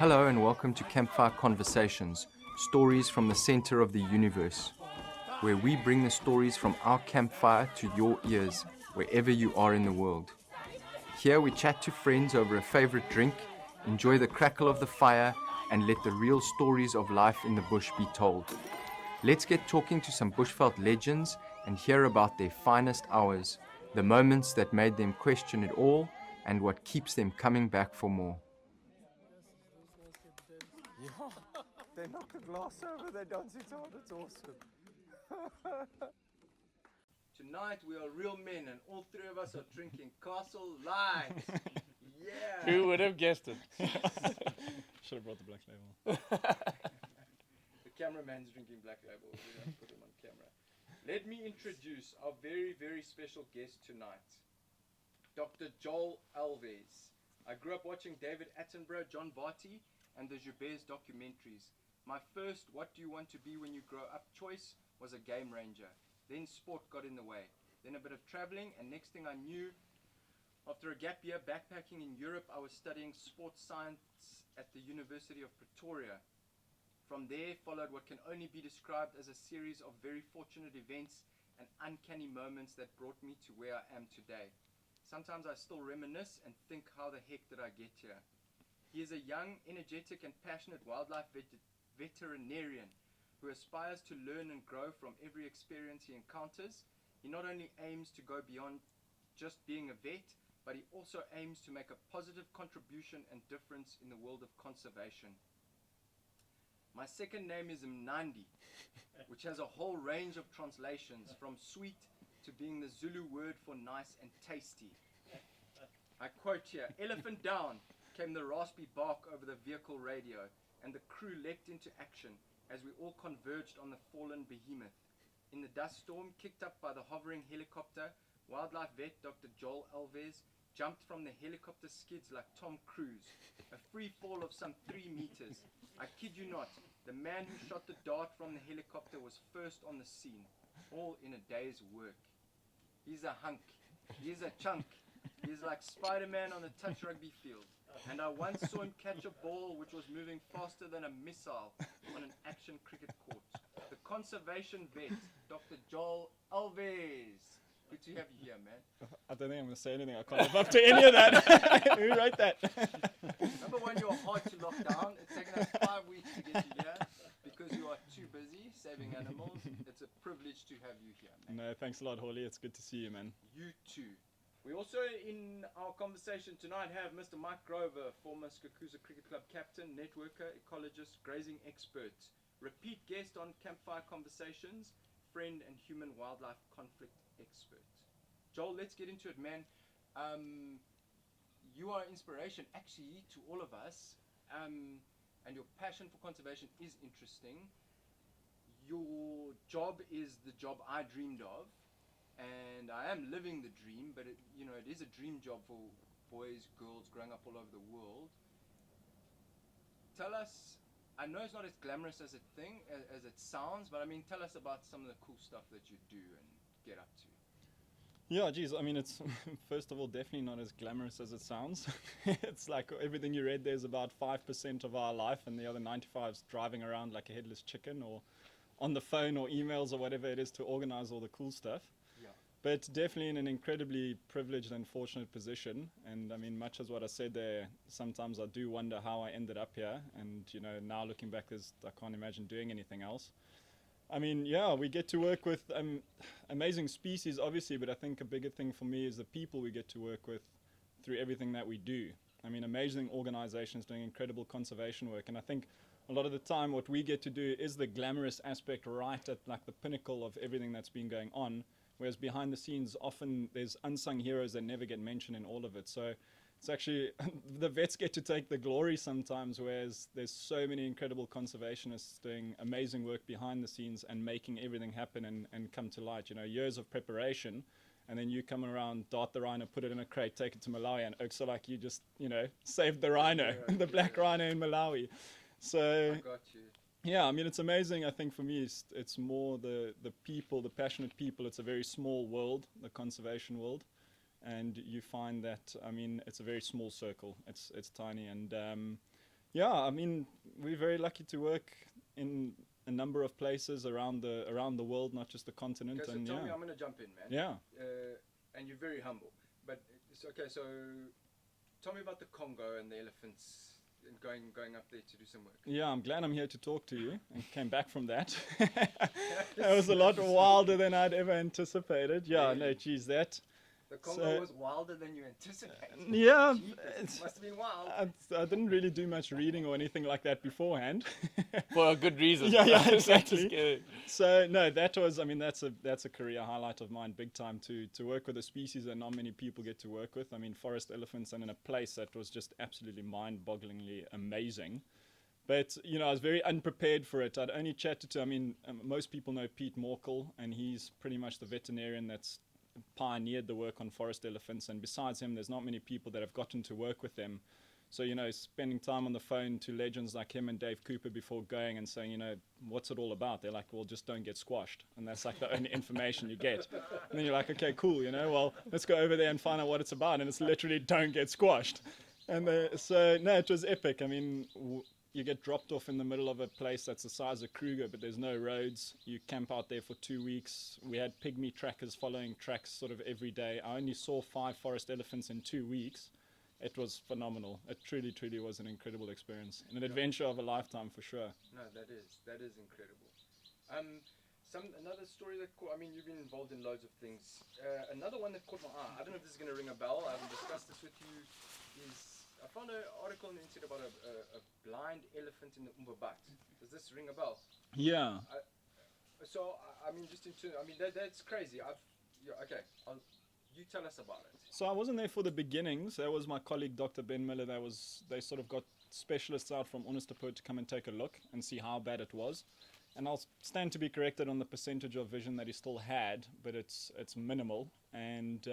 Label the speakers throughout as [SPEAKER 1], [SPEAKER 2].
[SPEAKER 1] Hello and welcome to Campfire Conversations, stories from the center of the universe, where we bring the stories from our campfire to your ears, wherever you are in the world. Here we chat to friends over a favorite drink, enjoy the crackle of the fire, and let the real stories of life in the bush be told. Let's get talking to some bushveld legends and hear about their finest hours, the moments that made them question it all, and what keeps them coming back for more.
[SPEAKER 2] Yeah, they knock a glass over, they dance it out, it's awesome.
[SPEAKER 1] Tonight we are real men and all three of us are drinking Castle Light. Yeah!
[SPEAKER 3] Who would have guessed it?
[SPEAKER 4] Should have brought the black label.
[SPEAKER 1] The cameraman's drinking Black Label. We don't put him on camera. Let me introduce our very, very special guest tonight, Dr. Joel Alves. I grew up watching David Attenborough, John Barty, and the Joubert documentaries. My first "What do you want to be when you grow up" choice was a game ranger. Then sport got in the way. Then a bit of traveling, and next thing I knew, after a gap year backpacking in Europe, I was studying sports science at the University of Pretoria. From there followed what can only be described as a series of very fortunate events and uncanny moments that brought me to where I am today. Sometimes I still reminisce and think, how the heck did I get here? He is a young, energetic and passionate wildlife veterinarian who aspires to learn and grow from every experience he encounters. He not only aims to go beyond just being a vet, but he also aims to make a positive contribution and difference in the world of conservation. My second name is Mnandi, which has a whole range of translations, from sweet to being the Zulu word for nice and tasty. I quote here, "Elephant down came the raspy bark over the vehicle radio, and the crew leapt into action as we all converged on the fallen behemoth. In the dust storm, kicked up by the hovering helicopter, wildlife vet Dr. Joel Alves jumped from the helicopter skids like Tom Cruise, a free fall of some 3 meters. I kid you not, the man who shot the dart from the helicopter was first on the scene, all in a day's work. He's a hunk, he's a chunk, he's like Spider-Man on a touch rugby field. And I once saw him catch a ball which was moving faster than a missile on an action cricket court. The conservation vet, Dr. Joel Alves. Good to have you here, man.
[SPEAKER 4] I don't think I'm going to say anything. I can't live up to any of that. Who wrote that?
[SPEAKER 1] Number one, you're hard to lock down. It's taken us 5 weeks to get you here because you are too busy saving animals. It's a privilege to have you here, man.
[SPEAKER 4] No, thanks a lot, Hawley. It's good to see you, man.
[SPEAKER 1] You too. We also, in our conversation tonight, have Mr. Mike Grover, former Skakusa Cricket Club captain, networker, ecologist, grazing expert, repeat guest on Campfire Conversations, friend and human-wildlife conflict expert. Joel, let's get into it, man. You are inspiration, actually, to all of us, and your passion for conservation is interesting. Your job is the job I dreamed of. And I am living the dream, but it is a dream job for boys, girls growing up all over the world. Tell us, I know it's not as glamorous as it sounds, but I mean, tell us about some of the cool stuff that you do and get up to.
[SPEAKER 4] Yeah, geez, I mean, it's, first of all, definitely not as glamorous as it sounds. It's like everything you read, there's about 5% of our life, and the other 95% is driving around like a headless chicken, or on the phone, or emails, or whatever it is to organize all the cool stuff. But definitely in an incredibly privileged and fortunate position. And I mean, much as what I said there, sometimes I do wonder how I ended up here. And, now looking back, I can't imagine doing anything else. I mean, yeah, we get to work with amazing species, obviously, but I think a bigger thing for me is the people we get to work with through everything that we do. I mean, amazing organizations doing incredible conservation work. And I think a lot of the time what we get to do is the glamorous aspect right at like the pinnacle of everything that's been going on. Whereas behind the scenes, often there's unsung heroes that never get mentioned in all of it. So it's actually, the vets get to take the glory sometimes, whereas there's so many incredible conservationists doing amazing work behind the scenes and making everything happen and come to light. Years of preparation, and then you come around, dart the rhino, put it in a crate, take it to Malawi, and looks like you just, saved the rhino, the black rhino in Malawi. So,
[SPEAKER 1] I got you.
[SPEAKER 4] Yeah, I mean, it's amazing. I think for me, it's more the people, the passionate people. It's a very small world, the conservation world. And you find that, I mean, it's a very small circle. It's tiny. And Yeah, I mean, we're very lucky to work in a number of places around the world, not just the continent.
[SPEAKER 1] Okay, so
[SPEAKER 4] and
[SPEAKER 1] tell
[SPEAKER 4] yeah,
[SPEAKER 1] me, I'm going to jump in, man.
[SPEAKER 4] yeah.
[SPEAKER 1] And you're very humble. But it's okay, so tell me about the Congo and the elephants and going up there to do some work.
[SPEAKER 4] Yeah, I'm glad I'm here to talk to you and came back from that. That was a lot wilder than I'd ever anticipated. Yeah,
[SPEAKER 1] Really?
[SPEAKER 4] no, geez, that.
[SPEAKER 1] The Congo
[SPEAKER 4] So-
[SPEAKER 1] was wilder than you anticipated.
[SPEAKER 4] Yeah,
[SPEAKER 1] Jeepers, it must have been wild.
[SPEAKER 4] I didn't really do much reading or anything like that beforehand.
[SPEAKER 3] For a good reason.
[SPEAKER 4] Yeah,
[SPEAKER 3] That's
[SPEAKER 4] exactly.
[SPEAKER 3] scary.
[SPEAKER 4] So no, that was, I mean, that's a career highlight of mine, big time, to work with a species that not many people get to work with. I mean, forest elephants, and in a place that was just absolutely mind-bogglingly amazing. But you know, I was very unprepared for it. I'd only chatted to, I mean, most people know Pete Morkel, and he's pretty much the veterinarian that's pioneered the work on forest elephants. And besides him, there's not many people that have gotten to work with them. So, you know, spending time on the phone to legends like him and Dave Cooper before going and saying, you know, what's it all about? They're like, well, just don't get squashed. And that's like the only information you get. And then you're like, okay, cool, you know, well, let's go over there and find out what it's about. And it's literally don't get squashed. And so, no, it was epic. I mean, you get dropped off in the middle of a place that's the size of Kruger, but there's no roads. You camp out there for 2 weeks. We had pygmy trackers following tracks sort of every day. I only saw 5 forest elephants in 2 weeks. It was phenomenal. It truly, truly was an incredible experience. And an adventure of a lifetime for sure.
[SPEAKER 1] No, that is incredible. Another story that I mean, you've been involved in loads of things. Another one that caught my eye, I don't know if this is going to ring a bell, I haven't discussed this with you, is I found an article on the internet about a blind elephant in the Umbabat. Does this ring a bell?
[SPEAKER 4] Yeah.
[SPEAKER 1] So, I mean, just I mean, that's crazy. You tell us about it.
[SPEAKER 4] So I wasn't there for the beginnings. That was my colleague, Dr. Ben Miller. They sort of got specialists out from Onderstepoort to come and take a look and see how bad it was. And I'll stand to be corrected on the percentage of vision that he still had, but it's minimal. And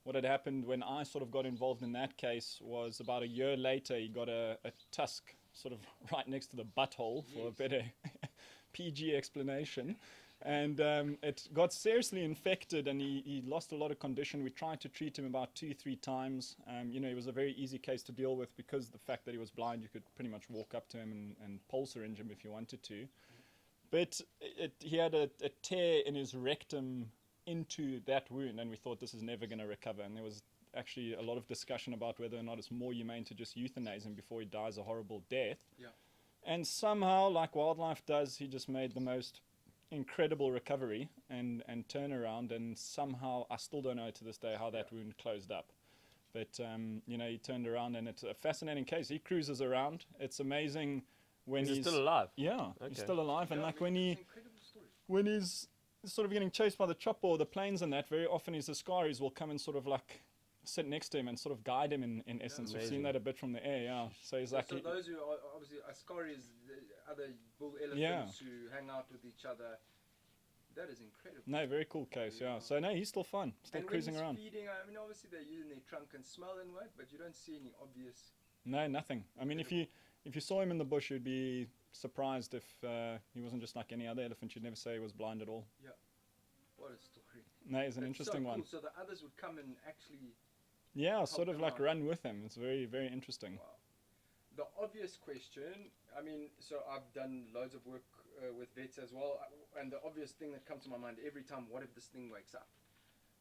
[SPEAKER 4] what had happened when I sort of got involved in that case was about a year later, he got a tusk sort of right next to the butthole, for a better PG explanation. And it got seriously infected, and he lost a lot of condition. We tried to treat him about 2-3 times. You know, it was a very easy case to deal with because the fact that he was blind, you could pretty much walk up to him and pulse syringe him if you wanted to. But he had a tear in his rectum into that wound, and we thought this is never going to recover. And there was actually a lot of discussion about whether or not it's more humane to just euthanize him before he dies a horrible death.
[SPEAKER 1] Yeah.
[SPEAKER 4] And somehow, like wildlife does, he just made the most incredible recovery and turnaround, and somehow I still don't know to this day how that wound closed up. But you know, he turned around, and it's a fascinating case. He cruises around. It's amazing when
[SPEAKER 3] He's still alive.
[SPEAKER 4] Yeah,
[SPEAKER 3] Okay.
[SPEAKER 4] he's still alive. And like when
[SPEAKER 1] it's an incredible story.
[SPEAKER 4] when he's sort of getting chased by the chopper or the planes and that, very often his Ascaris will come and sort of like sit next to him and sort of guide him in essence. We've seen
[SPEAKER 3] Amazing.
[SPEAKER 4] that a bit from the air, yeah. So he's like,
[SPEAKER 1] So those who are obviously Ascaris, the other bull elephants
[SPEAKER 4] Yeah.
[SPEAKER 1] who hang out with each other, that is incredible.
[SPEAKER 4] no, very cool case, yeah. So no, he's still fine, still
[SPEAKER 1] And
[SPEAKER 4] cruising
[SPEAKER 1] when he's
[SPEAKER 4] around.
[SPEAKER 1] feeding, I mean, obviously they're using their trunk and smell and what, but you don't see any obvious.
[SPEAKER 4] No, nothing. I mean, if you saw him in the bush, you'd be surprised if he wasn't just like any other elephant. You'd never say he was blind at all.
[SPEAKER 1] What a story.
[SPEAKER 4] No, it's an
[SPEAKER 1] That's
[SPEAKER 4] interesting
[SPEAKER 1] so
[SPEAKER 4] one.
[SPEAKER 1] cool. So the others would come and actually.
[SPEAKER 4] Yeah, sort of
[SPEAKER 1] them
[SPEAKER 4] like
[SPEAKER 1] out.
[SPEAKER 4] run with him. It's very, very interesting.
[SPEAKER 1] Wow. The obvious question, I mean, so I've done loads of work with vets as well, and the obvious thing that comes to my mind every time, what if this thing wakes up?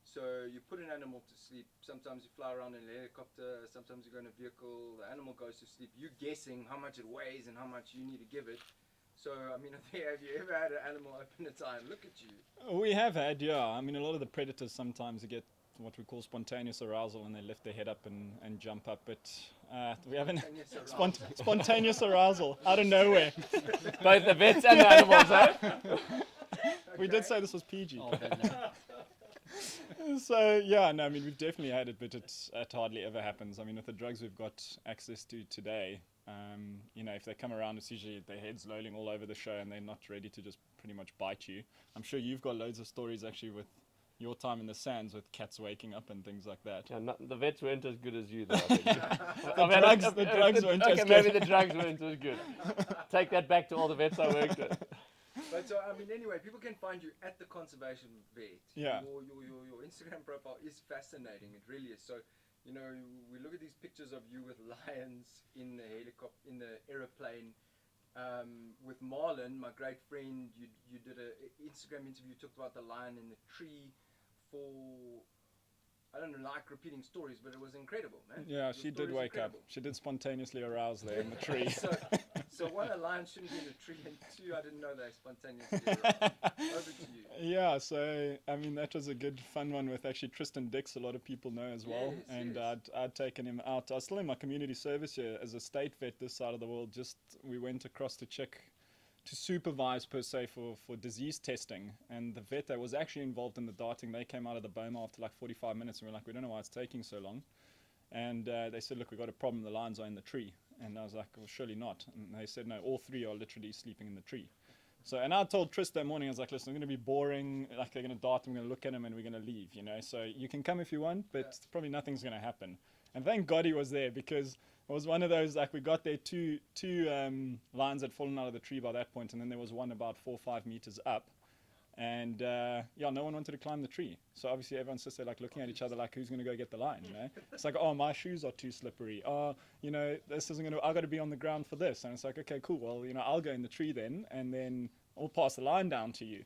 [SPEAKER 1] So you put an animal to sleep, sometimes you fly around in a helicopter, sometimes you go in a vehicle, the animal goes to sleep, you're guessing how much it weighs and how much you need to give it. So, I mean, have you ever had an animal open its eye and look at you?
[SPEAKER 4] We have had, yeah. I mean, a lot of the predators sometimes you get what we call spontaneous arousal when they lift their head up and jump up, but we haven't.
[SPEAKER 1] Spontaneous arousal.
[SPEAKER 4] Spontaneous arousal out of nowhere.
[SPEAKER 3] Both the vets and the animals, eh?
[SPEAKER 4] We did say this was PG.
[SPEAKER 3] Oh, no.
[SPEAKER 4] So yeah, no, I mean we've definitely had it, but it hardly ever happens. I mean, with the drugs we've got access to today, you know, if they come around, it's usually their heads lolling all over the show, and they're not ready to just pretty much bite you. I'm sure you've got loads of stories actually with your time in the sands with cats waking up and things like that.
[SPEAKER 3] Yeah, the vets weren't as good as you, though. I think.
[SPEAKER 4] The drugs weren't as
[SPEAKER 3] Okay, maybe
[SPEAKER 4] good.
[SPEAKER 3] the drugs weren't as good. Take that back to all the vets I worked with.
[SPEAKER 1] But so, I mean, anyway, people can find you at the conservation vet.
[SPEAKER 4] Yeah.
[SPEAKER 1] Your Instagram profile is fascinating. It really is. So You know, we look at these pictures of you with lions in the helicopter, in the aeroplane. With Marlon, my great friend, you did an Instagram interview. You talked about the lion in the tree. I don't like repeating stories, but it was incredible, man.
[SPEAKER 4] Yeah,
[SPEAKER 1] Your
[SPEAKER 4] she did
[SPEAKER 1] story's
[SPEAKER 4] wake
[SPEAKER 1] incredible.
[SPEAKER 4] up. She did spontaneously arouse there in the tree.
[SPEAKER 1] So one, a lion shouldn't be in a tree, and two, I didn't know they spontaneously aroused. Over to you.
[SPEAKER 4] Yeah, so I mean that was a good fun one with actually Tristan Dix, a lot of people know as well.
[SPEAKER 1] Yes,
[SPEAKER 4] And
[SPEAKER 1] yes.
[SPEAKER 4] I'd taken him out. I was still in my community service here as a state vet this side of the world. Just we went across to check, to supervise per se for disease testing. And the vet that was actually involved in the darting, they came out of the boma after like 45 minutes and we're like, we don't know why it's taking so long. And they said, look, we've got a problem, the lions are in the tree. And I was like, well, surely not. And they said, no, all three are literally sleeping in the tree. So, and I told Tris that morning, I was like, listen, I'm going to be boring, like they're going to dart, I'm going to look at him and we're going to leave, you know. So you can come if you want, but probably nothing's going to happen. And thank God he was there, because it was one of those, like we got there, two lions had fallen out of the tree by that point, and then there was one about 4 or 5 meters up. And yeah, no one wanted to climb the tree. So obviously everyone's just there like looking at each other like, who's going to go get the lion, you know? It's like, oh, my shoes are too slippery. Oh, you know, this isn't going to, I've got to be on the ground for this. And it's like, okay, cool. Well, you know, I'll go in the tree then, and then I'll pass the lion down to you.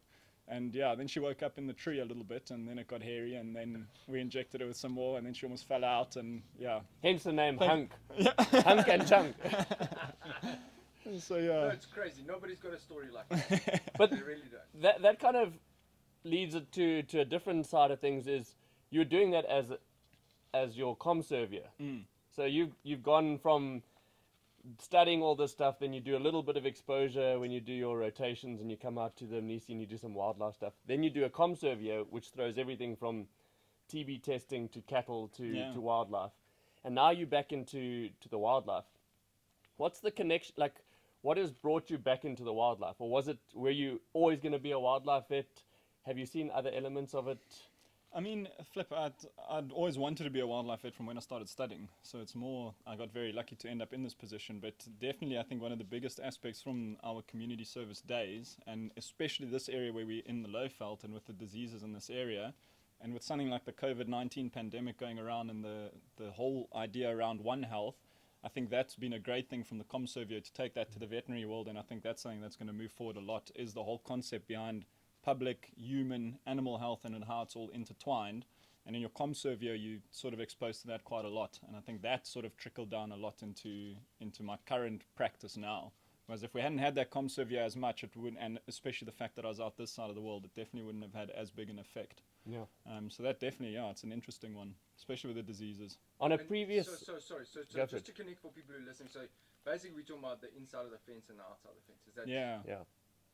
[SPEAKER 4] And yeah, then she woke up in the tree a little bit, and then it got hairy, and then we injected her with some more, and then she almost fell out, and yeah.
[SPEAKER 3] Hence the name Hunk. Hunk and Chunk.
[SPEAKER 4] So yeah.
[SPEAKER 1] No, it's crazy. Nobody's got a story like that.
[SPEAKER 3] But
[SPEAKER 1] They really don't.
[SPEAKER 3] that kind of leads it to a different side of things. Is you're doing that as your COMServier. So you've gone from studying all this stuff, then you do a little bit of exposure when you do your rotations and you come out to the Mnisi and you do some wildlife stuff. Then you do a COMServier, which throws everything from TB testing to cattle to wildlife. And now you're back into the wildlife. What's the connection? Like, what has brought you back into the wildlife? Or were you always going to be a wildlife vet? Have you seen other elements of it?
[SPEAKER 4] I mean, Flip, I'd always wanted to be a wildlife vet from when I started studying. So it's more, I got very lucky to end up in this position. But definitely, I think one of the biggest aspects from our community service days, and especially this area where we're in the low veld and with the diseases in this area, and with something like the COVID-19 pandemic going around and the whole idea around One Health, I think that's been a great thing from the COMServier to take that to the veterinary world. And I think that's something that's going to move forward a lot, is the whole concept behind public, human, animal health, and how it's all intertwined. And in your COMServier, you sort of exposed to that quite a lot. And I think that sort of trickled down a lot into my current practice now. Whereas if we hadn't had that COMServier as much, it wouldn't, and especially the fact that I was out this side of the world, it definitely wouldn't have had as big an effect.
[SPEAKER 3] Yeah.
[SPEAKER 4] So that definitely, it's an interesting one, especially with the diseases.
[SPEAKER 3] On a
[SPEAKER 1] And
[SPEAKER 3] previous...
[SPEAKER 1] Sorry. So
[SPEAKER 3] Go for
[SPEAKER 1] just
[SPEAKER 3] it.
[SPEAKER 1] to connect for people who are listening, so basically we're talking about the inside of the fence and the outside of the fence. Is that
[SPEAKER 3] Yeah.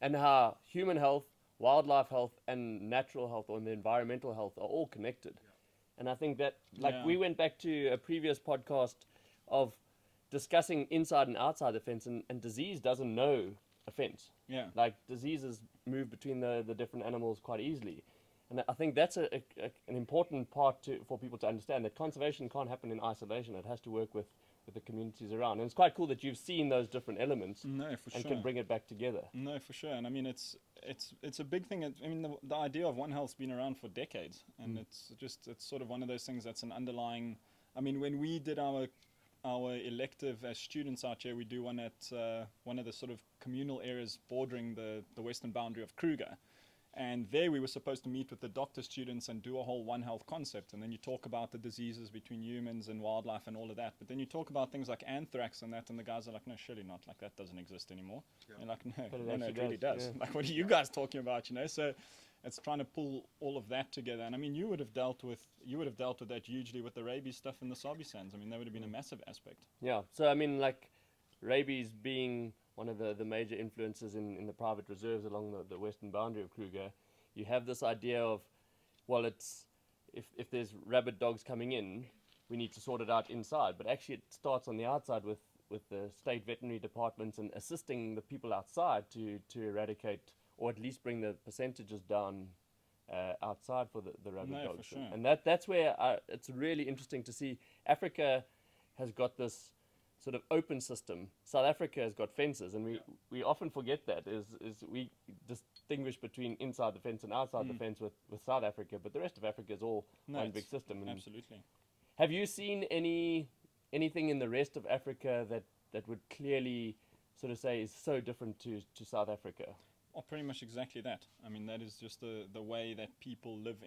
[SPEAKER 3] And how human health, wildlife health, and natural health, or the environmental health, are all connected.
[SPEAKER 1] Yeah.
[SPEAKER 3] And I think that, we went back to a previous podcast of discussing inside and outside the fence, and disease doesn't know a fence.
[SPEAKER 4] Yeah.
[SPEAKER 3] Like, diseases move between the different animals quite easily. And I think that's an important part for people to understand, that conservation can't happen in isolation. It has to work with the communities around. And it's quite cool that you've seen those different elements
[SPEAKER 4] No, for
[SPEAKER 3] and
[SPEAKER 4] sure.
[SPEAKER 3] can bring it back together.
[SPEAKER 4] No, for sure. And I mean, it's a big thing. I mean, the idea of One Health's been around for decades, and it's sort of one of those things that's an underlying. I mean, when we did our elective as students out here, we do one at one of the sort of communal areas bordering the western boundary of Kruger. And there we were supposed to meet with the doctor students and do a whole One Health concept. And then you talk about the diseases between humans and wildlife and all of that. But then you talk about things like anthrax and that, and the guys are like, no, surely not. Like, that doesn't exist anymore.
[SPEAKER 1] Yeah.
[SPEAKER 4] And like,
[SPEAKER 3] But it
[SPEAKER 4] no,
[SPEAKER 3] actually
[SPEAKER 4] it really
[SPEAKER 3] does,
[SPEAKER 4] does.
[SPEAKER 3] yeah.
[SPEAKER 4] Like, what are you guys talking about, you know? So it's trying to pull all of that together. And I mean, you would have dealt with that hugely with the rabies stuff in the Sabi Sands. I mean, that would have been a massive aspect.
[SPEAKER 3] Yeah. So, I mean, like, rabies being one of the major influences in the private reserves along the western boundary of Kruger, you have this idea of, well, it's if there's rabid dogs coming in, we need to sort it out inside. But actually, it starts on the outside with the state veterinary departments and assisting the people outside to eradicate, or at least bring the percentages down outside for the rabid
[SPEAKER 4] No,
[SPEAKER 3] dogs.
[SPEAKER 4] for sure.
[SPEAKER 3] And that's where it's really interesting to see. Africa has got this sort of open system. South Africa has got fences, and we often forget that is we distinguish between inside the fence and outside the fence with South Africa, but the rest of Africa is all one big system. And
[SPEAKER 4] Absolutely.
[SPEAKER 3] Have you seen anything in the rest of Africa that would clearly sort of say is so different to South Africa?
[SPEAKER 4] Oh, pretty much exactly that. I mean, that is just the way that people live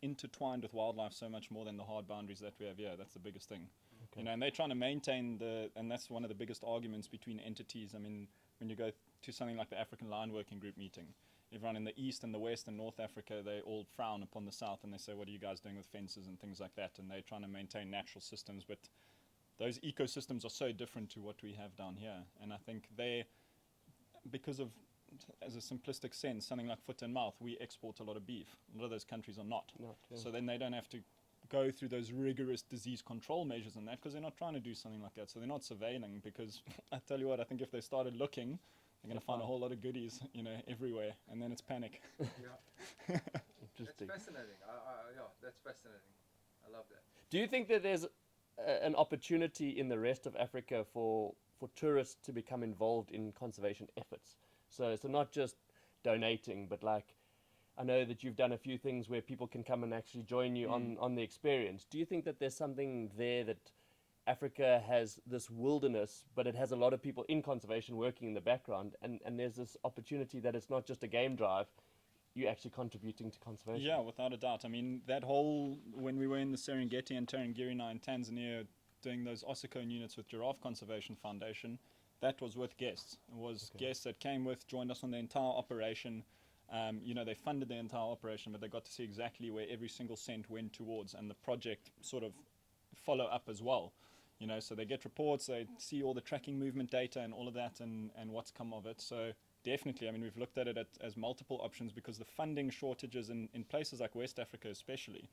[SPEAKER 4] intertwined with wildlife so much more than the hard boundaries that we have here. That's the biggest thing.
[SPEAKER 3] Okay.
[SPEAKER 4] You know, and they're trying to maintain and that's one of the biggest arguments between entities. I mean, when you go to something like the African Lion Working Group meeting, everyone in the East and the West and North Africa, they all frown upon the South and they say, what are you guys doing with fences and things like that? And they're trying to maintain natural systems, but those ecosystems are so different to what we have down here. And I think because of, as a simplistic sense, something like foot and mouth, we export a lot of beef. A lot of those countries are not.
[SPEAKER 3] Yeah.
[SPEAKER 4] So then they don't have to go through those rigorous disease control measures and that, because they're not trying to do something like that. So they're not surveilling, because I tell you what, I think if they started looking, they're going to find a whole lot of goodies, you know, everywhere, and then it's panic.
[SPEAKER 1] Yeah. That's
[SPEAKER 3] Interesting.
[SPEAKER 1] fascinating. Yeah, that's fascinating. I love that.
[SPEAKER 3] Do you think that there's an opportunity in the rest of Africa for tourists to become involved in conservation efforts? So not just donating, but like, I know that you've done a few things where people can come and actually join you on the experience. Do you think that there's something there that Africa has this wilderness, but it has a lot of people in conservation working in the background, and there's this opportunity that it's not just a game drive, you're actually contributing to conservation?
[SPEAKER 4] Yeah, without a doubt. I mean, that whole, when we were in the Serengeti and Tarangire in Tanzania doing those ossicone units with Giraffe Conservation Foundation, that was with guests. It was guests that came with, joined us on the entire operation. You know, they funded the entire operation, but they got to see exactly where every single cent went towards, and the project sort of follow up as well. You know, so they get reports, they see all the tracking movement data and all of that, and what's come of it. So definitely, I mean, we've looked at it as multiple options, because the funding shortages in places like West Africa especially,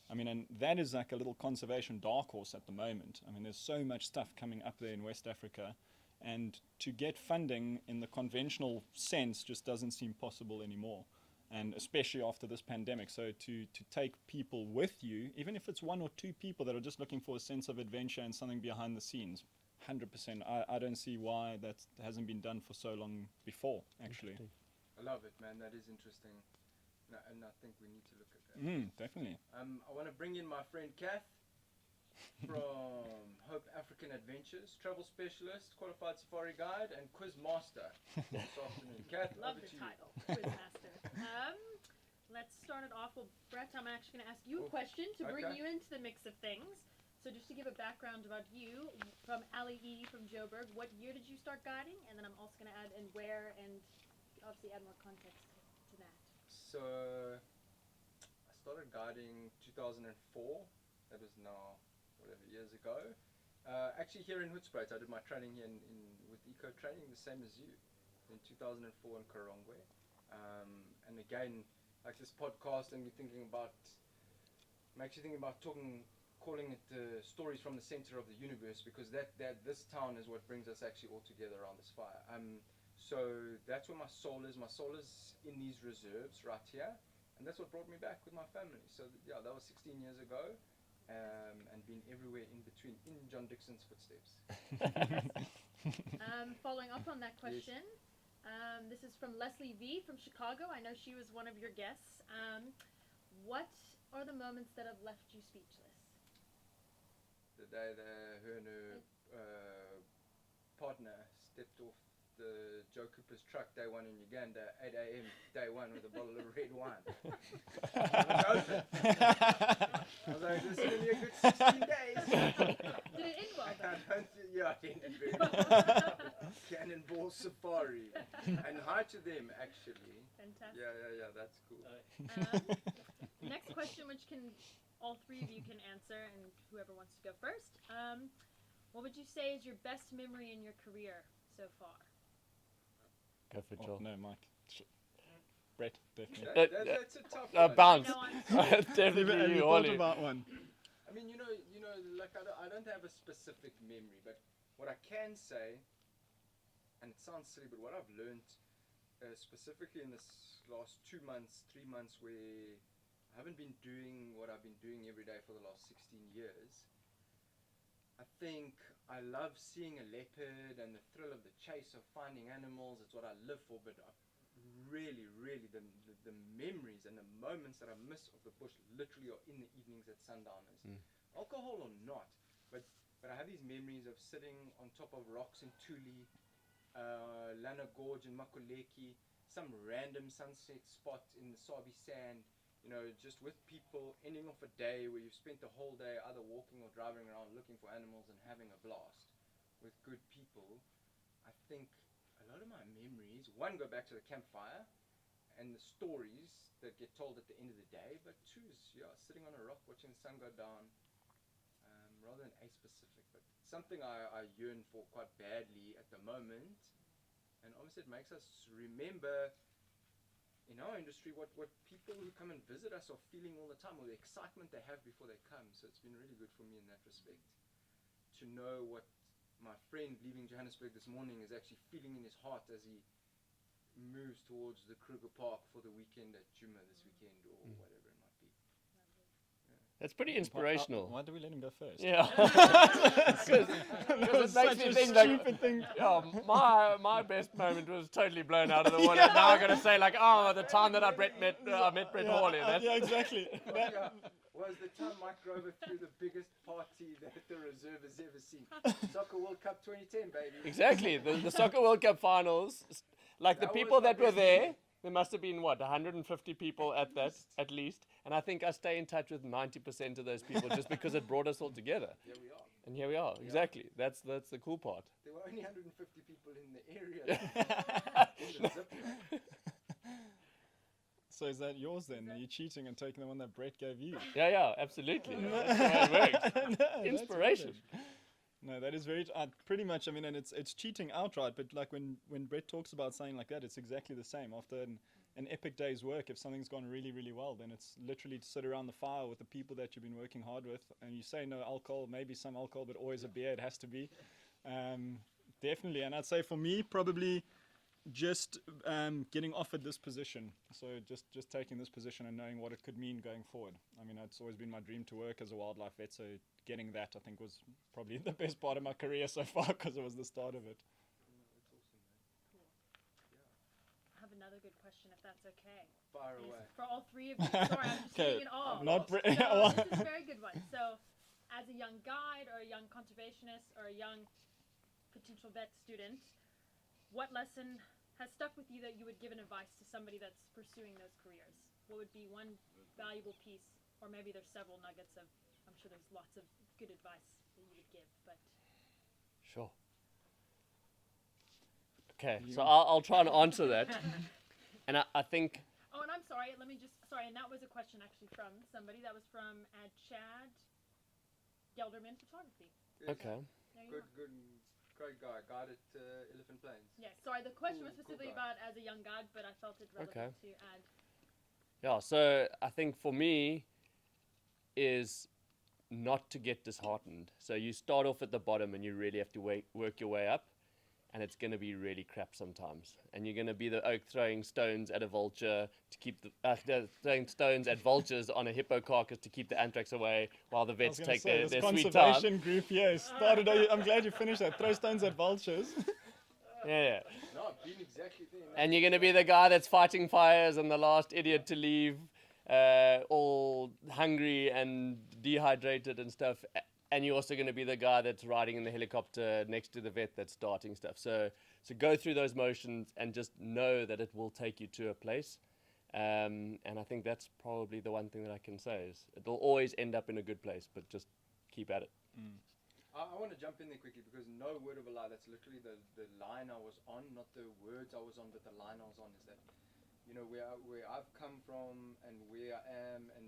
[SPEAKER 4] I mean, and that is like a little conservation dark horse at the moment. I mean, there's so much stuff coming up there in West Africa, and to get funding in the conventional sense just doesn't seem possible anymore, and especially after this pandemic. So to take people with you, even if it's one or two people that are just looking for a sense of adventure and something behind the scenes, 100%. I don't see why that hasn't been done for so long before, actually.
[SPEAKER 1] I love it, man. That is interesting. And I think we need to look at that.
[SPEAKER 4] Definitely.
[SPEAKER 1] I want to bring in my friend Kath from Hope African Adventures, travel specialist, qualified safari guide, and quiz master this afternoon. Kath,
[SPEAKER 5] Love
[SPEAKER 1] over
[SPEAKER 5] the
[SPEAKER 1] to you.
[SPEAKER 5] title, Quizmaster. Let's start it off. Well, Brett, I'm actually going to ask you a question to bring
[SPEAKER 1] Okay.
[SPEAKER 5] you into the mix of things. So just to give a background about you, from Ali E. from Joburg, what year did you start guiding? And then I'm also going to add in where, and obviously add more context to that.
[SPEAKER 1] So, I started guiding 2004. That was now, whatever, years ago. Actually here in Hoedspruit, I did my training here with Eco Training, the same as you, in 2004 in Karongwe. And again, like this podcast, and we're thinking about, I'm actually thinking about calling it Stories from the Center of the Universe, because that this town is what brings us actually all together around this fire. So that's where my soul is. My soul is in these reserves right here, and that's what brought me back with my family. So yeah, that was 16 years ago, and been everywhere in between, in John Dixon's footsteps.
[SPEAKER 5] Following up on that question, this is from Leslie V. from Chicago. I know she was one of your guests. What are the moments that have left you speechless?
[SPEAKER 1] The day her and her partner stepped off the Joe Cooper's truck day one in Uganda, 8 a.m. day one, with a bottle of red wine. I was like, this is going to be a good 16 days.
[SPEAKER 5] Did it end well though?
[SPEAKER 1] Yeah, it ended very well. Cannonball Safari. And hi to them, actually.
[SPEAKER 5] Fantastic.
[SPEAKER 1] Yeah, that's cool.
[SPEAKER 5] Next question, which all three of you can answer, and whoever wants to go first. What would you say is your best memory in your career so far?
[SPEAKER 3] Go for Joel.
[SPEAKER 4] No, Mike. Brett, definitely.
[SPEAKER 1] That's a tough one.
[SPEAKER 3] Bounce.
[SPEAKER 5] No,
[SPEAKER 3] Definitely
[SPEAKER 4] Have you
[SPEAKER 3] you,
[SPEAKER 4] thought
[SPEAKER 3] Ollie.
[SPEAKER 4] about one?
[SPEAKER 1] I mean, you know, like I don't have a specific memory, but what I can say, and it sounds silly, but what I've learned specifically in this last 2 months, 3 months, where I haven't been doing what I've been doing every day for the last 16 years, I think I love seeing a leopard and the thrill of the chase of finding animals. It's what I live for, but really the memories and the moments that I miss of the bush literally are in the evenings at sundowners. alcohol or not. But I have these memories of sitting on top of rocks in Tuli, Lana Gorge in Makuleki, some random sunset spot in the Sabi Sand, you know, just with people, ending off a day where you've spent the whole day either walking or driving around looking for animals and having a blast with good people. I think a lot of my memories, one, go back to the campfire and the stories that get told at the end of the day, but two is, yeah, sitting on a rock watching the sun go down, rather than a specific, but something I yearn for quite badly at the moment. And obviously it makes us remember in our industry what people who come and visit us are feeling all the time, or the excitement they have before they come. So it's been really good for me in that respect to know what my friend leaving Johannesburg this morning is actually feeling in his heart as he moves towards the Kruger Park for the weekend at Juma this weekend or whatever it might be.
[SPEAKER 3] That's pretty inspirational.
[SPEAKER 4] Why do we let him go first?
[SPEAKER 3] Yeah. Because it makes me think like, yeah, my best moment was totally blown out of the water. Now I'm gonna say like, oh, the time that I met Brett Hawley.
[SPEAKER 4] Yeah, exactly.
[SPEAKER 1] Was the time Mike Grover threw the biggest party that the reserve has ever seen. Soccer World Cup 2010, baby.
[SPEAKER 3] Exactly, the Soccer World Cup finals. Like the
[SPEAKER 1] That
[SPEAKER 3] people
[SPEAKER 1] was my
[SPEAKER 3] that were
[SPEAKER 1] best
[SPEAKER 3] there,
[SPEAKER 1] moment.
[SPEAKER 3] there must have been what 150 people at least, and I think I stay in touch with 90% of those people just because it brought us all together.
[SPEAKER 1] Here we are.
[SPEAKER 3] And here we are. Exactly. That's the cool part.
[SPEAKER 1] There were only 150 people in the area. In the zip line.
[SPEAKER 4] So is that yours then? Are you cheating and taking the one that Brett gave you?
[SPEAKER 3] Yeah, absolutely. That's the way it works.
[SPEAKER 4] No, that's
[SPEAKER 3] Inspiration.
[SPEAKER 4] rubbish. No, that is very pretty much. I mean, and it's cheating outright. But like when Brett talks about something like that, it's exactly the same. After an epic day's work, if something's gone really, really well, then it's literally to sit around the fire with the people that you've been working hard with, and you say no alcohol, maybe some alcohol, but always a beer. It has to be, definitely. And I'd say for me, probably just getting offered this position. So just taking this position and knowing what it could mean going forward. I mean, it's always been my dream to work as a wildlife vet. So getting that, I think, was probably the best part of my career so far because it was the start of it.
[SPEAKER 5] I have another good question, if that's okay.
[SPEAKER 1] Fire
[SPEAKER 5] Yes,
[SPEAKER 1] away.
[SPEAKER 5] for all three of you. Sorry, I'm just
[SPEAKER 4] Okay,
[SPEAKER 5] getting it all.
[SPEAKER 4] not
[SPEAKER 5] So, this is a very good one. So, as a young guide or a young conservationist or a young potential vet student, what lesson has stuck with you that you would give an advice to somebody that's pursuing those careers? What would be one valuable piece, or maybe there's several nuggets of, I'm sure there's lots of good advice that you would give, but
[SPEAKER 3] Sure. Okay, so I'll try and answer that. And I think,
[SPEAKER 5] oh, and I'm sorry, and that was a question actually from somebody. That was from Chad Gelderman Photography.
[SPEAKER 1] Yes.
[SPEAKER 3] okay.
[SPEAKER 5] There you
[SPEAKER 1] Good,
[SPEAKER 5] go.
[SPEAKER 1] great guy. Guide at Elephant Plains.
[SPEAKER 5] Yes, sorry, the question was
[SPEAKER 1] Cool
[SPEAKER 5] specifically
[SPEAKER 1] guy.
[SPEAKER 5] about as a young guide, but I felt it relevant
[SPEAKER 3] Okay.
[SPEAKER 5] to add.
[SPEAKER 3] Yeah, so I think for me is not to get disheartened. So you start off at the bottom and you really have to work your way up, and it's going to be really crap sometimes. And you're going to be the oak throwing stones at a vulture to keep throwing stones at vultures on a hippo carcass to keep the anthrax away while the
[SPEAKER 4] I
[SPEAKER 3] vets
[SPEAKER 4] was gonna
[SPEAKER 3] take
[SPEAKER 4] say,
[SPEAKER 3] their
[SPEAKER 4] this
[SPEAKER 3] sweet time.
[SPEAKER 4] conservation group, yes, started. I'm glad you finished that. Throw stones at vultures.
[SPEAKER 3] Yeah.
[SPEAKER 1] No, I've been exactly there.
[SPEAKER 3] And you're going to be the guy that's fighting fires and the last idiot to leave, all hungry and dehydrated and stuff. And you're also going to be the guy that's riding in the helicopter next to the vet that's starting stuff. So go through those motions and just know that it will take you to a place. And I think that's probably the one thing that I can say is it'll always end up in a good place, but just keep at it.
[SPEAKER 1] I want to jump in there quickly because no word of a lie. That's literally the line I was on, not the words I was on, but the line I was on is that, you know, where I've come from and where I am, and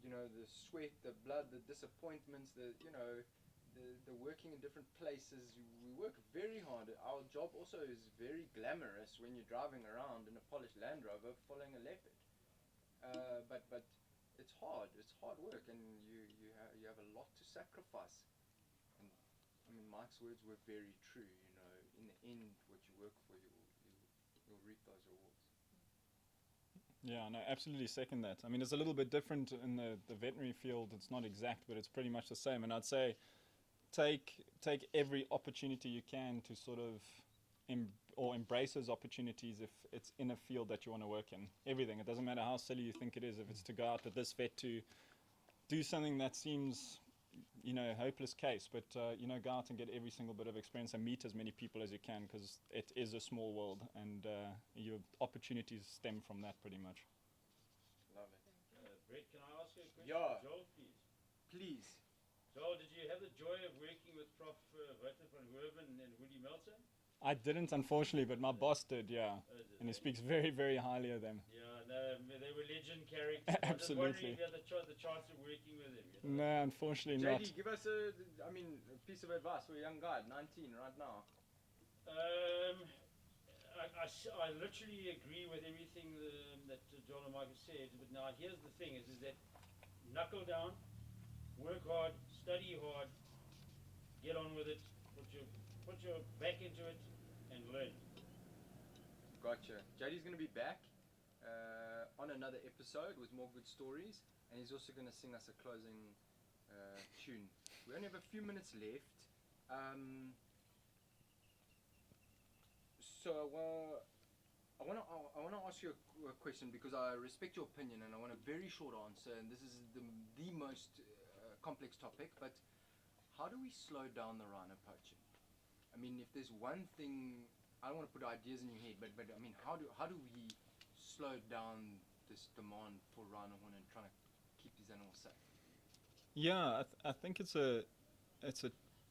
[SPEAKER 1] you know, the sweat, the blood, the disappointments, the working in different places. We work very hard. Our job also is very glamorous when you're driving around in a polished Land Rover following a leopard. But it's hard. It's hard work, and you have a lot to sacrifice. And I mean, Mike's words were very true. You know, in the end, what you work for, you'll reap those rewards.
[SPEAKER 4] Yeah, no, absolutely second that. I mean, it's a little bit different in the veterinary field. It's not exact, but it's pretty much the same. And I'd say take every opportunity you can to sort of embrace those opportunities if it's in a field that you want to work in. Everything. It doesn't matter how silly you think it is. If it's to go out with this vet to do something that seems, hopeless case, but go out and get every single bit of experience and meet as many people as you can, because it is a small world, and your opportunities stem from that pretty much.
[SPEAKER 1] Love it.
[SPEAKER 6] Brett, can I ask you a question?
[SPEAKER 1] Yeah.
[SPEAKER 6] Joel, please.
[SPEAKER 1] Please.
[SPEAKER 6] Joel, did you have the joy of working with Prof. Wouter van Werven and Woody Meltzer?
[SPEAKER 4] I didn't, unfortunately, but my boss did, yeah. And he speaks very, very highly of them.
[SPEAKER 6] Yeah, no, they were legend characters.
[SPEAKER 4] Absolutely.
[SPEAKER 6] I was just wondering if you had the chance of working with them.
[SPEAKER 4] No, unfortunately not.
[SPEAKER 1] JD, give us a piece of advice for a young guy, 19 right now.
[SPEAKER 6] I literally agree with everything that Joel and Mike have said, but now here's the thing, is that knuckle down, work hard, study hard, get on with it, put your back into it, and learn.
[SPEAKER 1] Gotcha. JD's going to be back on another episode with more good stories, and he's also going to sing us a closing tune. We only have a few minutes left. So I want to ask you a question, because I respect your opinion and I want a very short answer, and this is the most complex topic, but how do we slow down the rhino poaching? I mean, if there's one thing, I don't want to put ideas in your head, but I mean, how do we slow down this demand for rhino horn and trying to keep these animals safe?
[SPEAKER 4] Yeah, I think it's a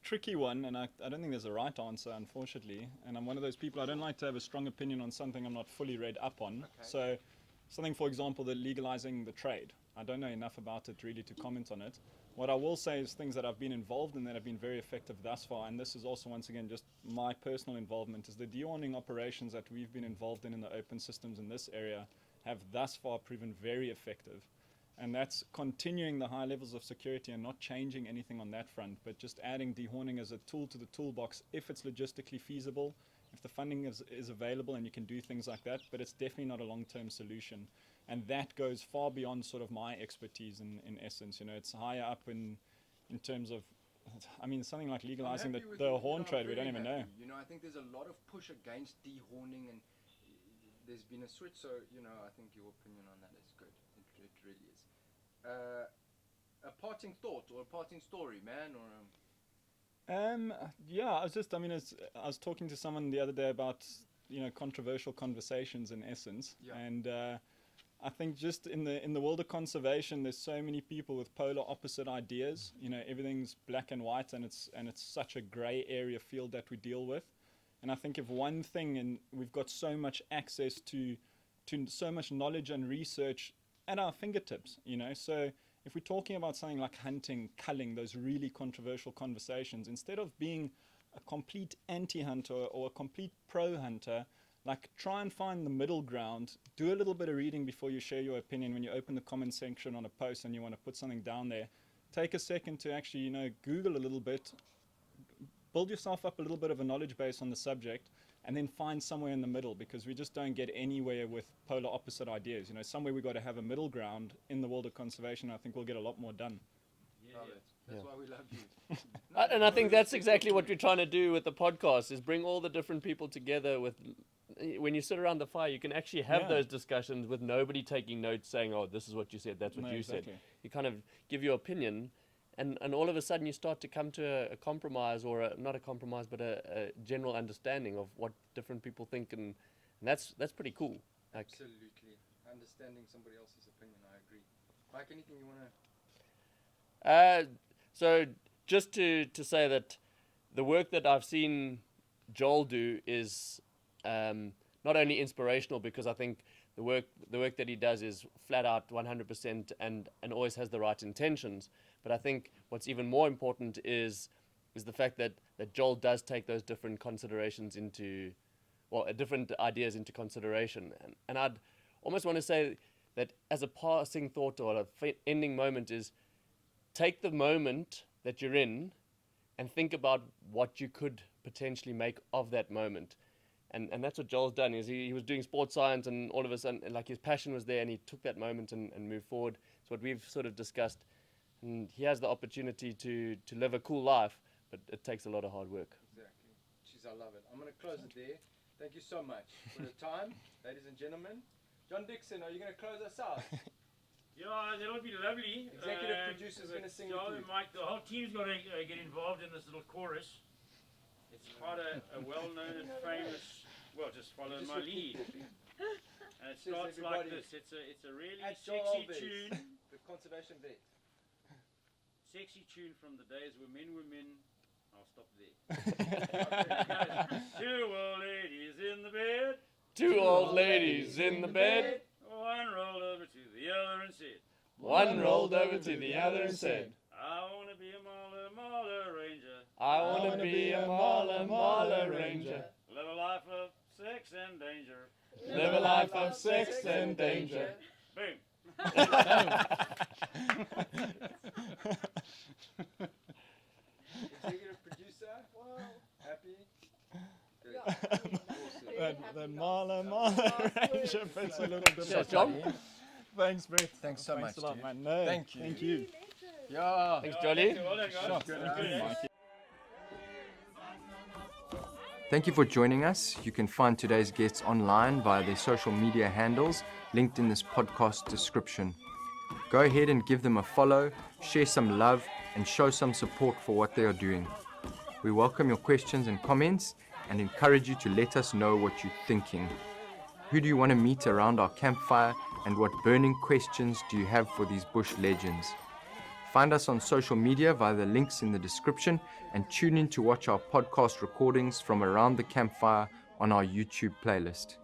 [SPEAKER 4] tricky one, and I don't think there's a right answer, unfortunately. And I'm one of those people, I don't like to have a strong opinion on something I'm not fully read up on.
[SPEAKER 1] Okay.
[SPEAKER 4] So something, for example, the legalizing the trade. I don't know enough about it really to comment on it. What I will say is things that I've been involved in that have been very effective thus far, and this is also, once again, just my personal involvement, is the dehorning operations that we've been involved in the open systems in this area have thus far proven very effective. And that's continuing the high levels of security and not changing anything on that front, but just adding dehorning as a tool to the toolbox if it's logistically feasible, if the funding is available and you can do things like that, but it's definitely not a long-term solution. And that goes far beyond sort of my expertise in essence. It's higher up in terms of, I mean, something like legalizing the horn trade, we don't even know.
[SPEAKER 1] I think there's a lot of push against dehorning, and there's been a switch, so, I think your opinion on that is good. It really is. A parting thought or a parting story, man, or
[SPEAKER 4] yeah, I was talking to someone the other day about controversial conversations in essence,
[SPEAKER 1] yeah.
[SPEAKER 4] And I think just in the world of conservation, there's so many people with polar opposite ideas. Everything's black and white, and it's such a grey area field that we deal with. And I think if one thing, and we've got so much access to so much knowledge and research at our fingertips, so if we're talking about something like hunting, culling, those really controversial conversations, instead of being a complete anti-hunter or a complete pro-hunter, like, try and find the middle ground, do a little bit of reading before you share your opinion. When you open the comment section on a post and you want to put something down there, take a second to actually, Google a little bit, build yourself up a little bit of a knowledge base on the subject, and then find somewhere in the middle, because we just don't get anywhere with polar opposite ideas. Somewhere we've got to have a middle ground in the world of conservation. I think we'll get a lot more done.
[SPEAKER 1] love it. That's why we love you.
[SPEAKER 3] And I think that's exactly what we're trying to do with the podcast, is bring all the different people together. When you sit around the fire, you can actually have those discussions with nobody taking notes saying, oh, this is what you said, that's what you said. You kind of give your opinion, and all of a sudden you start to come to a compromise, or not a compromise, but a general understanding of what different people think, and that's pretty cool.
[SPEAKER 1] Absolutely. Understanding somebody else's opinion, I agree. Mike, anything you want to...
[SPEAKER 3] So just to say that the work that I've seen Joel do is not only inspirational, because I think the work that he does is flat out 100% and always has the right intentions. But I think what's even more important is the fact that Joel does take those different considerations different ideas into consideration. And I'd almost want to say that as a passing thought or a ending moment is, take the moment that you're in and think about what you could potentially make of that moment. And that's what Joel's done, is he was doing sports science, and all of a sudden, like, his passion was there, and he took that moment and moved forward. It's what we've sort of discussed. And he has the opportunity to live a cool life, but it takes a lot of hard work.
[SPEAKER 1] Exactly. Jeez, I love it. I'm going to close it there. Thank you so much for the time, ladies and gentlemen. John Dixon, are you going to close us out?
[SPEAKER 6] Yeah, that'll be lovely.
[SPEAKER 1] Executive producer's gonna sing with
[SPEAKER 6] Joel
[SPEAKER 1] you.
[SPEAKER 6] and Mike, the whole team's got to get involved in this little chorus. It's quite a well-known and famous. Well, just follow
[SPEAKER 1] Just
[SPEAKER 6] my
[SPEAKER 1] repeat
[SPEAKER 6] lead.
[SPEAKER 1] it.
[SPEAKER 6] And it
[SPEAKER 1] Says
[SPEAKER 6] starts like
[SPEAKER 1] everybody.
[SPEAKER 6] this. It's a really
[SPEAKER 1] At Joel
[SPEAKER 6] sexy
[SPEAKER 1] Alves,
[SPEAKER 6] tune.
[SPEAKER 1] the conservation vet.
[SPEAKER 6] Sexy tune from the days where men were men. I'll stop there. Okay, two old ladies in the bed.
[SPEAKER 3] Two old ladies in the bed.
[SPEAKER 6] One rolled over to the other and said,
[SPEAKER 3] One rolled over to the other and said,
[SPEAKER 6] I want to be a mauler ranger.
[SPEAKER 3] I want to be a mauler ranger.
[SPEAKER 6] Live a life of sex and danger.
[SPEAKER 3] Live a life of sex and danger.
[SPEAKER 6] Boom.
[SPEAKER 1] Executive producer. Happy. Good.
[SPEAKER 4] That Marla Ranger fits a little
[SPEAKER 3] Cheers,
[SPEAKER 4] different.
[SPEAKER 3] John.
[SPEAKER 4] Thanks, Brett.
[SPEAKER 2] Thanks so much,
[SPEAKER 4] a lot,
[SPEAKER 2] dude.
[SPEAKER 4] man. No,
[SPEAKER 2] Thank you.
[SPEAKER 4] Thank you.
[SPEAKER 2] Yeah.
[SPEAKER 3] Thanks, Jolly.
[SPEAKER 6] Well done, guys. Good, eh?
[SPEAKER 2] Thank you for joining us. You can find today's guests online via their social media handles linked in this podcast description. Go ahead and give them a follow, share some love, and show some support for what they are doing. We welcome your questions and comments and encourage you to let us know what you're thinking. Who do you want to meet around our campfire, and what burning questions do you have for these bush legends? Find us on social media via the links in the description, and tune in to watch our podcast recordings from around the campfire on our YouTube playlist.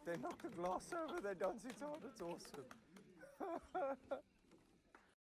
[SPEAKER 7] They knock the glass over, they dance it hard, it's awesome.